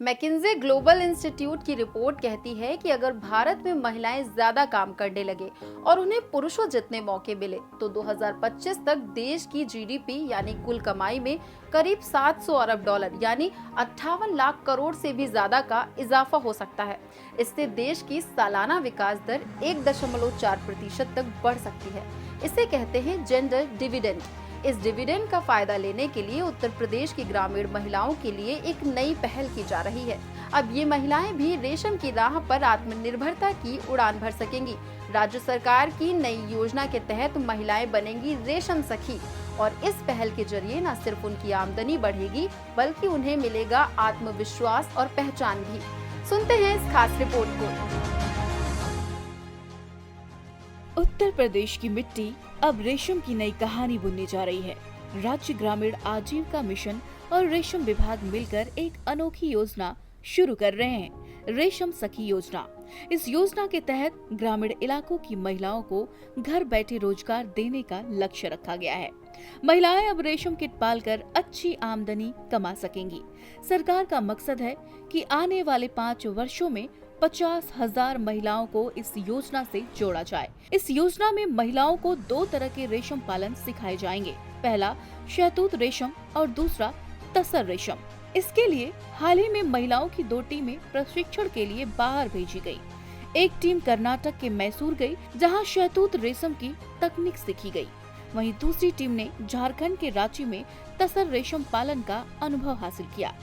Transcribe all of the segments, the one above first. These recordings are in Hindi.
मैकिन्जे ग्लोबल इंस्टीट्यूट की रिपोर्ट कहती है कि अगर भारत में महिलाएं ज्यादा काम करने लगे और उन्हें पुरुषों जितने मौके मिले तो 2025 तक देश की जीडीपी यानी कुल कमाई में करीब 700 अरब डॉलर यानी 58 लाख करोड़ से भी ज्यादा का इजाफा हो सकता है। इससे देश की सालाना विकास दर 1.4% तक बढ़ सकती है। इसे कहते हैं जेंडर डिविडेंड। इस डिविडेंड का फायदा लेने के लिए उत्तर प्रदेश की ग्रामीण महिलाओं के लिए एक नई पहल की जा रही है। अब ये महिलाएं भी रेशम की राह पर आत्मनिर्भरता की उड़ान भर सकेंगी। राज्य सरकार की नई योजना के तहत महिलाएं बनेंगी रेशम सखी और इस पहल के जरिए न सिर्फ उनकी आमदनी बढ़ेगी बल्कि उन्हें मिलेगा आत्मविश्वास और पहचान भी। सुनते हैं इस खास रिपोर्ट को। उत्तर प्रदेश की मिट्टी अब रेशम की नई कहानी बुनने जा रही है। राज्य ग्रामीण आजीविका मिशन और रेशम विभाग मिलकर एक अनोखी योजना शुरू कर रहे हैं, रेशम सखी योजना। इस योजना के तहत ग्रामीण इलाकों की महिलाओं को घर बैठे रोजगार देने का लक्ष्य रखा गया है। महिलाएं अब रेशम कीट पालकर अच्छी आमदनी कमा सकेंगी। सरकार का मकसद है कि आने वाले 5 वर्षों में 50,000 महिलाओं को इस योजना से जोड़ा जाए। इस योजना में महिलाओं को 2 तरह के रेशम पालन सिखाए जाएंगे। पहला शहतूत रेशम और दूसरा तसर रेशम। इसके लिए हाल ही में महिलाओं की 2 टीमें प्रशिक्षण के लिए बाहर भेजी गई। एक टीम कर्नाटक के मैसूर गई, जहां शहतूत रेशम की तकनीक सीखी गई। वहीं दूसरी टीम ने झारखंड के रांची में तसर रेशम पालन का अनुभव हासिल किया।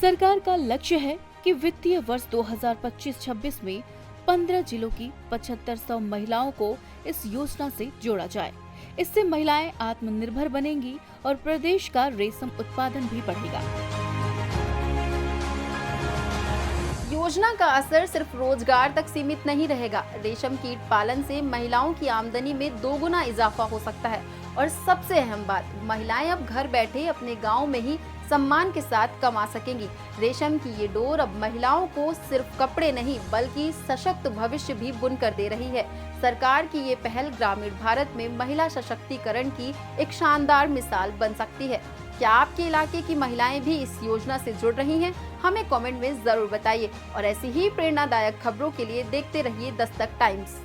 सरकार का लक्ष्य है कि वित्तीय वर्ष 2025-26 में 15 जिलों की 7500 महिलाओं को इस योजना से जोड़ा जाए। इससे महिलाएं आत्मनिर्भर बनेंगी और प्रदेश का रेशम उत्पादन भी बढ़ेगा। योजना का असर सिर्फ रोजगार तक सीमित नहीं रहेगा। रेशम कीट पालन से महिलाओं की आमदनी में 2 गुना इजाफा हो सकता है और सबसे अहम बात, महिलाएं अब घर बैठे अपने गांव में ही सम्मान के साथ कमा सकेंगी। रेशम की ये डोर अब महिलाओं को सिर्फ कपड़े नहीं बल्कि सशक्त भविष्य भी बुनकर दे रही है। सरकार की ये पहल ग्रामीण भारत में महिला सशक्तिकरण की एक शानदार मिसाल बन सकती है। क्या आपके इलाके की महिलाएं भी इस योजना से जुड़ रही हैं? हमें कमेंट में जरूर बताइए और ऐसी ही प्रेरणादायक खबरों के लिए देखते रहिए दस्तक टाइम्स।